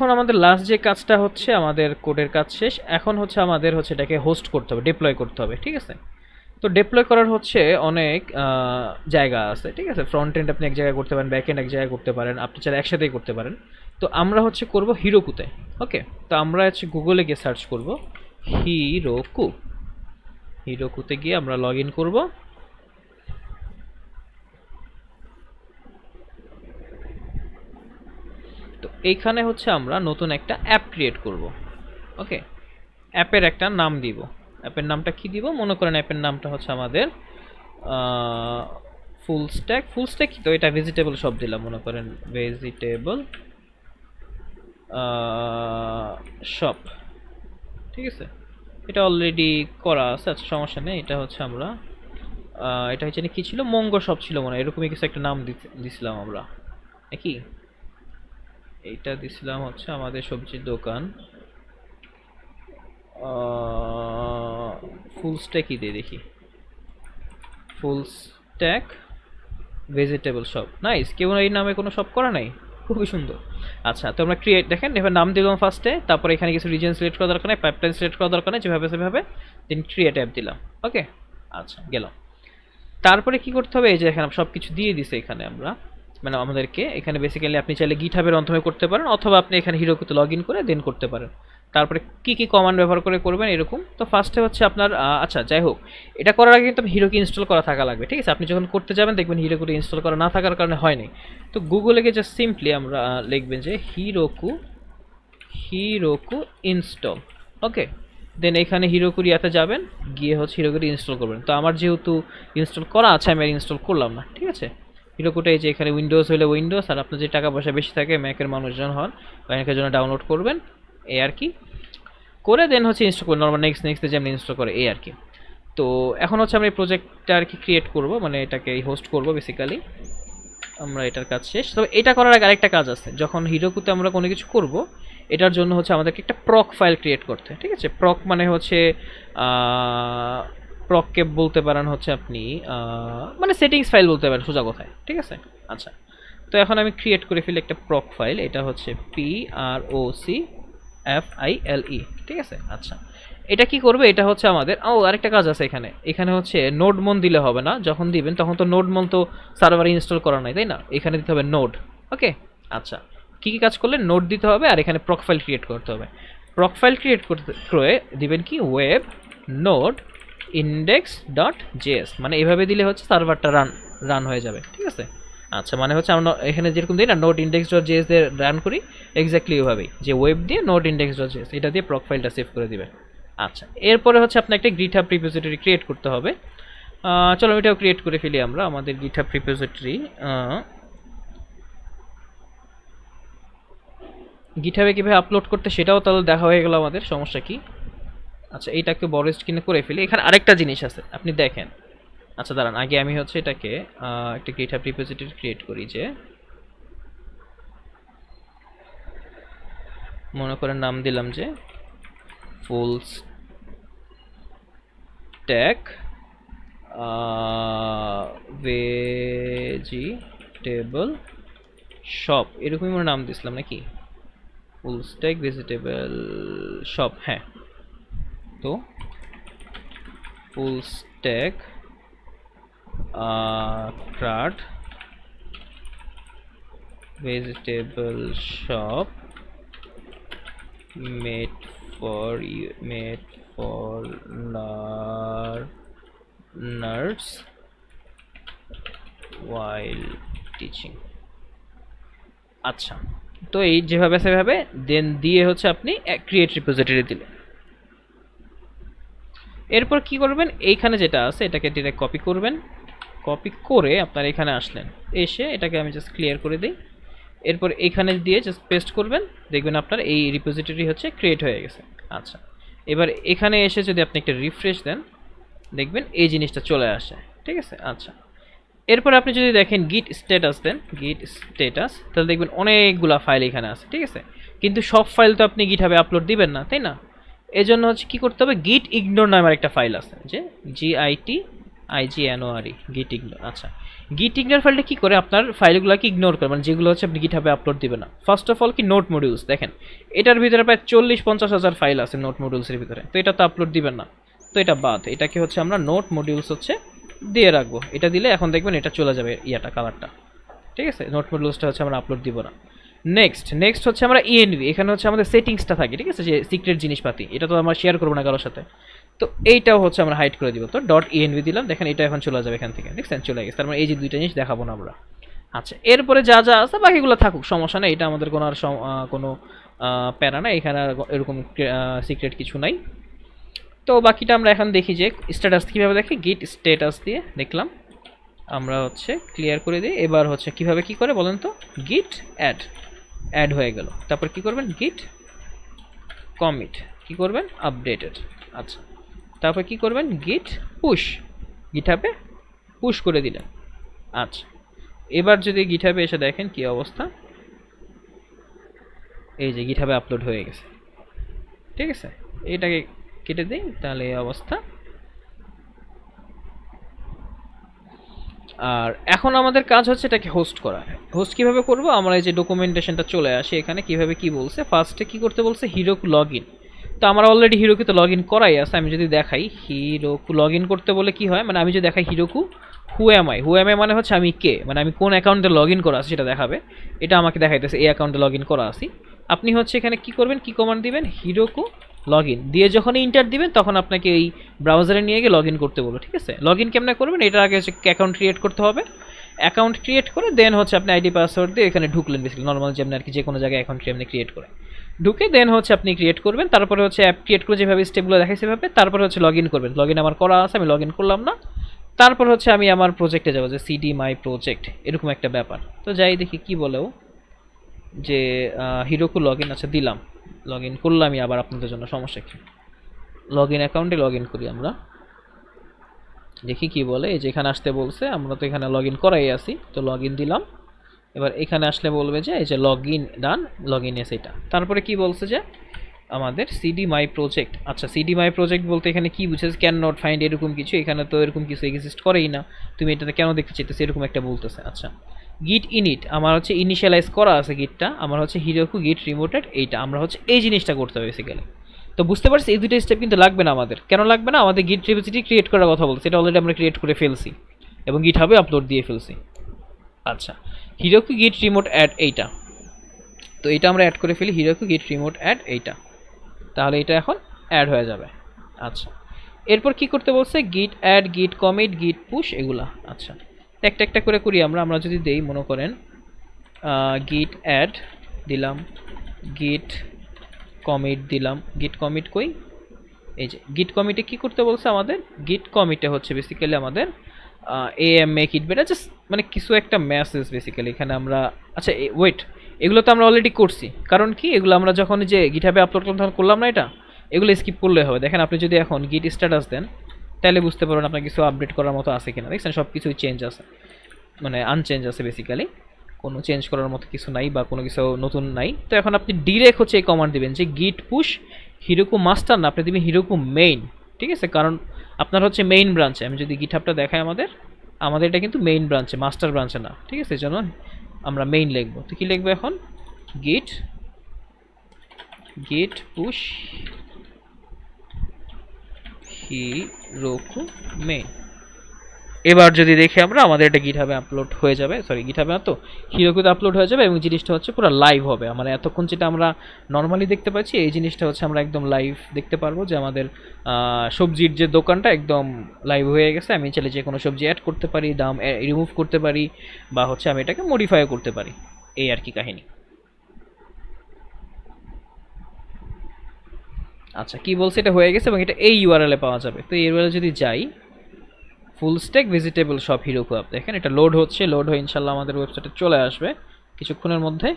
এখন আমাদের লাস্ট যে কাজটা হচ্ছে, আমাদের কোডের কাজ শেষ। এখন হচ্ছে আমাদের হচ্ছে এটাকে হোস্ট করতে হবে, ডিপ্লয় করতে হবে, ঠিক আছে? তো ডিপ্লয় করার হচ্ছে অনেক জায়গা আছে, ঠিক আছে? ফ্রন্ট এন্ড আপনি এক জায়গায় করতে পারেন, ব্যাক এন্ড এক জায়গায় করতে পারেন, আপনি চাইলে একসাথেই করতে পারেন। তো আমরা হচ্ছে করব হিরোকুতে। ওকে, তো আমরা হচ্ছে গুগলে গিয়ে সার্চ করব হিরোকু। হিরোকুতে গিয়ে আমরা লগ ইন করবো। তো এইখানে হচ্ছে আমরা নতুন একটা অ্যাপ ক্রিয়েট করব। ওকে, অ্যাপের একটা নাম দিব। অ্যাপের নামটা কি দিব? মনে করেন অ্যাপের নামটা হচ্ছে আমাদের ফুল স্ট্যাক। ফুল স্ট্যাক কি, তো এটা ভেজিটেবল সব দিলাম, মনে করেন ভেজিটেবল শপ, ঠিক আছে? এটা অলরেডি করা আছে, আচ্ছা সমস্যা নেই। এটা হচ্ছে আমরা এটা হচ্ছে কি ছিল, মঙ্গো শপ ছিল মনে হয়, এরকমই কিছু একটা নাম দিছিলাম আমরা নাকি? এইটা দিছিলাম হচ্ছে আমাদের সবজির দোকান। ফুল স্ট্যাকই দিয়ে দেখি, ফুল স্ট্যাক ভেজিটেবল শপ। নাইস, কেউ এই নামে কোনো শপ করা নাই, খুবই সুন্দর। আচ্ছা, তো আমরা ক্রিয়েট, দেখেন এবার নাম দিলাম ফার্স্টে, তারপরে এখানে কিছু রিজন সিলেক্ট করা দরকার নেই, পাইপলাইন সিলেক্ট করা দরকার নেই, যেভাবে সেভাবে দেন ক্রিয়েট অ্যাপ দিলাম। ওকে, আচ্ছা গেলাম। তারপরে কি করতে হবে, এই যে এখানে সব কিছু দিয়ে দিছে এখানে আমরা, মানে আমাদেরকে এখানে বেসিক্যালি আপনি চাইলে গিটহাবের মাধ্যমে করতে পারেন, অথবা আপনি এখানে হিরোকুতে লগ ইন করে দেন করতে পারেন। তারপরে কি কি কমান্ড ব্যবহার করে করবেন এরকম। তো ফার্স্টে হচ্ছে আপনার আচ্ছা যাই হোক, এটা করার আগে কিন্তু হিরোকে ইনস্টল করা থাকা লাগবে, ঠিক আছে? আপনি যখন করতে যাবেন দেখবেন হিরোকুটা ইনস্টল করা না থাকার কারণে হয়নি। তো গুগলে গিয়ে জাস্ট সিম্পলি আমরা লিখবেন যে হিরোকু ইনস্টল। ওকে, দেন এখানে হিরোকুর ইয়াতে যাবেন, গিয়ে হচ্ছে হিরোকুটি ইনস্টল করবেন। তো আমার যেহেতু ইনস্টল করা আছে, আমি আর ইনস্টল করলাম না, ঠিক আছে? হিরোকুটা এই যে এখানে উইন্ডোজ হলে উইন্ডোজ, আর আপনার যে টাকা পয়সা বেশি থাকে ম্যাকের মানুষজন হন, ম্যাকের জন্য ডাউনলোড করবেন, এই আর কি করে দেন হচ্ছে ইনস্টল করবেন নর্মাল নেক্সট নেক্সট যেমন ইনস্টল করে, এই আর কি। তো এখন হচ্ছে আমরা এই প্রজেক্টটা আর কি ক্রিয়েট করব, মানে এটাকে হোস্ট করব বেসিক্যালি। আমরা এটার কাজ শেষ। তবে এটা করার আগে আরেকটা কাজ আছে, যখন হিরোকুতে আমরা কোনো কিছু করব, এটার জন্য হচ্ছে আমাদেরকে একটা প্রক ফাইল ক্রিয়েট করতে, ঠিক আছে? প্রক মানে হচ্ছে প্রককে বলতে পারেন হচ্ছে আপনি মানে সেটিংস ফাইল বলতে পারেন সোজা কথায়, ঠিক আছে? আচ্ছা, তো এখন আমি ক্রিয়েট করে ফেলি একটা প্রক ফাইল, এটা হচ্ছে PROCFILE, ঠিক আছে? আচ্ছা, এটা কি করবে, এটা হচ্ছে আমাদের আরেকটা কাজ আছে এখানে। এখানে হচ্ছে নোডমন দিলে হবে না, যখন দিবেন তখন তো নোডমন তো সার্ভারে ইনস্টল করা নাই, তাই না? এখানে দিতে হবে নোড। ওকে, আচ্ছা, কি কি কাজ করলে নোড দিতে হবে, আর এখানে প্রোফাইল ক্রিয়েট করতে হবে। প্রোফাইল ক্রিয়েট করতে করে দিবেন কি web node index dot JS, মানে এইভাবে দিলে হচ্ছে সার্ভারটা রান হয়ে যাবে, ঠিক আছে? আচ্ছা, মানে হচ্ছে আমরা এখানে যেরকম দিই না নোড ইন্ডেক্স ডট জেএস দিয়ে রান করি, এক্স্যাক্টলি ওইভাবেই, যে ওয়েব দিয়ে নোড ইন্ডেক্স ডট জেএস এটা দিয়ে প্রোফাইলটা সেভ করে দিবেন। আচ্ছা, এরপরে হচ্ছে আপনার একটা গিটহাব রিপোজিটরি ক্রিয়েট করতে হবে। চলো এটাও ক্রিয়েট করে ফেলি আমরা, আমাদের গিটহাব রিপোজিটরি। গিটহাবে কীভাবে আপলোড করতে সেটাও তাহলে দেখা হয়ে গেল আমাদের, সমস্যা কি? আচ্ছা, এইটাকে বড় স্ক্রিনে করে ফেলি। এখানে আরেকটা জিনিস আছে, আপনি দেখেন। আচ্ছা দাঁড়ান, আগে আমি হচ্ছে এটাকে একটা গিটহাব রিপোজিটরি ক্রিয়েট করি, যে মনে করেন নাম দিলাম যে ফুল স্ট্যাক ভেজিটেবল শপ, এরকমই মনে নাম দিছিলাম নাকি? ফুল স্ট্যাক ভেজিটেবল শপ, হ্যাঁ। তো full stack CRUD vegetable shop made for learners while teaching। আচ্ছা, তো এই যেভাবে সেভাবে দেন দিয়ে হচ্ছে আপনি ক্রিয়েট রিপোজিটরি দিলেন। এরপর কি করবেন, এইখানে যেটা আছে এটাকে ডিরেক্ট কপি করবেন, কপি করে আপনার এখানে আসলেন, এসে এটাকে আমি জাস্ট ক্লিয়ার করে দিই। এরপর এইখানে দিয়ে জাস্ট পেস্ট করবেন, দেখবেন আপনার এই রিপোজিটরি হচ্ছে ক্রিয়েট হয়ে গেছে। আচ্ছা, এবার এখানে এসে যদি আপনি একটা রিফ্রেশ দেন, দেখবেন এই জিনিসটা চলে আসে, ঠিক আছে? আচ্ছা, এরপর আপনি যদি দেখেন গিট স্ট্যাটাস দেন, গিট স্ট্যাটাস, তাহলে দেখবেন অনেকগুলা ফাইল এখানে আছে, ঠিক আছে? কিন্তু সব ফাইল তো আপনি গিটহাবে আপলোড দিবেন না, তাই না? এই জন্য হচ্ছে কি করতে হবে, গিট ইগনোর নামের একটা ফাইল আছে, যে IGNORE git ignore। আচ্ছা, git ignore ফাইলটা কি করে আপনার ফাইলগুলোকে ইগনোর করে, মানে যেগুলো হচ্ছে আপনি গিটহাবে আপলোড দিবেন না। ফার্স্ট অফ অল কি নোট মডিউলস দেখেন, এটার ভিতরে প্রায় 40-50 হাজার ফাইল আছে নোট মডিউলসের ভিতরে, তো এটা তো আপলোড দিবেন না, তো এটা বাদ। এটাকে হচ্ছে আমরা নোট মডিউলস হচ্ছে দিয়ে রাখবো, এটা দিলে এখন দেখবেন এটা চলে যাবে ইয়াটা কালারটা, ঠিক আছে। নোট মডিউলসটা হচ্ছে আমরা আপলোড দিব না। নেক্সট হচ্ছে আমরা ইএনভি, এখানে হচ্ছে আমাদের সেটিংসটা থাকে, ঠিক আছে, যে সিক্রেট জিনিসপাতি, এটা তো আমরা শেয়ার করবো না কারোর সাথে, তো এইটাও হচ্ছে আমরা হাইড করে দিব। তো ডট ইএনভি দিলাম, দেখেন এটা এখন চলে যাবে এখান থেকে, দেখছেন চলে গেছে। তার মানে এই যে দুইটা জিনিস দেখাবো না আমরা। আচ্ছা, এরপরে যা যা আছে বাকিগুলো থাকুক, সমস্যা নেই, এটা আমাদের কোনো আর কোনো প্যারা না, এখানে আর এরকম সিক্রেট কিছু নাই। তো বাকিটা আমরা এখন দেখি যে স্ট্যাটাস কীভাবে দেখি, গিট স্ট্যাটাস দিয়ে দেখলাম আমরা হচ্ছে ক্লিয়ার করে দিই। এবার হচ্ছে কিভাবে কি করে বলেন তো, গিট অ্যাড হয়ে গেল, তারপর কি করবেন গিট কমিট, কি করবেন আপডেটেড। আচ্ছা, তারপর কি করবেন গিট পুশ, গিটহাবে পুশ করে দিলেন। আচ্ছা, এবার যদি গিটহাবে এসে দেখেন কি অবস্থা, এই যে গিটহাবে আপলোড হয়ে গেছে, ঠিক আছে। এটাকে কেটে দিই, তাহলে এই অবস্থা। আর এখন আমাদের কাজ হচ্ছে এটাকে হোস্ট করা। হোস্ট কিভাবে করব, আমরা এই যে ডকুমেন্টেশনটা চলে আসি এখানে, কিভাবে কি বলছে, ফার্স্টে কি করতে বলছে হিরোকু লগ ইন। তো আমার অলরেডি হিরোকু তো লগ ইন করাই আছে, আমি যদি দেখাই হিরোকু লগ ইন করতে বলে কি হয়, মানে আমি যদি দেখাই হিরোকু হু এম আই মানে হচ্ছে আমি কে, মানে আমি কোন অ্যাকাউন্টে লগ ইন করা আছি সেটা দেখাবে, এটা আমাকে দেখাইতেছে এই অ্যাকাউন্টে লগ ইন করা আছি। আপনি হচ্ছে এখানে কি করবেন, কি কমান্ড দিবেন, হিরোকু লগ ইন দিয়ে যখন ইন্টার দিবেন তখন আপনাকে এই ব্রাউজারে নিয়ে গিয়ে লগ ইন করতে বলবো, ঠিক আছে। লগ ইন কেমনে করবেন, এটার আগে হচ্ছে অ্যাকাউন্ট ক্রিয়েট করতে হবে। অ্যাকাউন্ট ক্রিয়েট করে দেন হচ্ছে আপনি আইডি পাসওয়ার্ড দিয়ে এখানে ঢুকলেন, বেসিক্যালি নর্মাল যেমন আর কি যে কোনো জায়গায় অ্যাকাউন্ট আপনি ক্রিয়েট করে ঢুকে দেন হচ্ছে আপনি ক্রিয়েট করবেন। তারপরে হচ্ছে অ্যাপ ক্রিয়েট করে যেভাবে স্টেপগুলো দেখাই সেভাবে, তারপরে হচ্ছে লগ ইন করবেন। লগ ইন আমার করা আছে, আমি লগ ইন করলাম না। তারপর হচ্ছে আমি আমার প্রজেক্টে যাবো, যে সিডি মাই প্রজেক্ট এরকম একটা ব্যাপার। তো যাই দেখি কি বলেও, যে হিরোকু লগ ইন, আচ্ছা দিলাম, লগ ইন করলামই আবার আপনাদের জন্য, সমস্যা কি, লগ ইন অ্যাকাউন্টে লগ ইন করি আমরা, দেখি কি বলে। এই যে এখানে আসতে বলছে, আমরা তো এখানে লগ ইন করাই আছি, তো লগ ইন দিলাম। এবার এখানে আসলে বলবে যে এই যে log in done, log in এসে এটা। তারপরে কি বলছে যে আমাদের সিডি মাই প্রজেক্ট। আচ্ছা, সিডি মাই প্রজেক্ট বলতে এখানে কি বুঝেছে, ক্যান নট ফাইন্ড এরকম কিছু, এখানে তো এরকম কিছু এক্সিস্ট করেই না, তুমি এটাতে কেন দেখতে চাইতেছো এরকম একটা বলতেছে। আচ্ছা, গিট ইনিট আমার হচ্ছে ইনিশিয়ালাইজ করা আছে গিটটা, আমার হচ্ছে হিরোকু গিট রিমোটেড, এইটা আমরা হচ্ছে এই জিনিসটা করতে হবে বেসিক্যালি। তো বুঝতে পারছি এই দুটো স্টেপ কিন্তু লাগবে না আমাদের, কেন লাগবে না, আমাদের গিট রিপোজিটরি ক্রিয়েট করার কথা বলছে, এটা অলরেডি আমরা ক্রিয়েট করে ফেলছি এবং গিটহাবে আপলোড দিয়ে ফেলছি। আচ্ছা, হিরোকু গিট রিমোট অ্যাড এইটা, তো এটা আমরা অ্যাড করে ফেলি, হিরোকু গিট রিমোট অ্যাড এইটা, তাহলে এটা এখন অ্যাড হয়ে যাবে। আচ্ছা, এরপর কি করতে বলছে, গিট অ্যাড, গিট কমিট, গিট পুশ এগুলা। আচ্ছা, একটা একটা করে করি আমরা যদি দেই, মনে করেন গিট অ্যাড দিলাম, গিট কমিট দিলাম, গিট কমিট কই, এই যে গিট কমিটে কি করতে বলছে আমাদের, গিট কমিটে হচ্ছে বেসিক্যালি আমাদের am make it better, just মানে কিছু একটা মেসেজ বেসিক্যালি এখানে আমরা। আচ্ছা ওয়েট, এগুলো তো আমরা অলরেডি করছি, কারণ কি এগুলো আমরা যখন যে গিটহাবে আপলোড করলাম তখন করলাম না, এটা এগুলো স্কিপ করলে হবে। দেখেন আপনি যদি এখন গিট স্ট্যাটাস দেন তাহলে বুঝতে পারবেন আপনার কিছু আপডেট করার মতো আছে কিনা, দেখছেন সব কিছুই চেঞ্জ আছে, মানে আনচেঞ্জ আছে বেসিক্যালি, কোনো চেঞ্জ করার মতো কিছু নাই বা কোনো কিছু নতুন নাই। তো এখন আপনি ডিরেক্ট হচ্ছে এই কমান্ড দিবেন যে গিট পুশ হিরোকু মাস্টার না, আপনি দিবেন হিরোকু মেইন, ঠিক আছে, কারণ আপনার হচ্ছে মেইন ব্রাঞ্চে। আমি যদি গিটহাবটা দেখাই আমাদের এটা কিন্তু মেইন ব্রাঞ্চে, মাস্টার ব্রাঞ্চে না, ঠিক আছে, এই জন্য আমরা মেইন লিখবো। তো কি লিখবো এখন, গিট পুশ হিরোকু মেইন। এবার যদি দেখি আমরা, আমাদের এটা গিটহাবে আপলোড হয়ে যাবে, সরি গিটহাবে না তো হিরোকুতে আপলোড হয়ে যাবে এবং জিনিসটা হচ্ছে পুরো লাইভ হবে। মানে এতক্ষণ যেটা আমরা নর্মালি দেখতে পাচ্ছি এই জিনিসটা হচ্ছে আমরা একদম লাইভ দেখতে পারবো, যে আমাদের সবজির যে দোকানটা একদম লাইভ হয়ে গেছে। আমি চাইলে যে কোনো সবজি অ্যাড করতে পারি, দাম রিমুভ করতে পারি, বা হচ্ছে আমি এটাকে মডিফাইও করতে পারি, এই আর কি কাহিনী। আচ্ছা, কি বলছে, এটা হয়ে গেছে এবং এটা এই ইউআরএল এ পাওয়া যাবে। তো এই ইউআরএল যদি যাই, full stack vegetable shop Heroku app, দেখেন এটা লোড হচ্ছে, লোড হয়ে ইনশাল্লাহ আমাদের ওয়েবসাইটে চলে আসবে কিছুক্ষণের মধ্যে।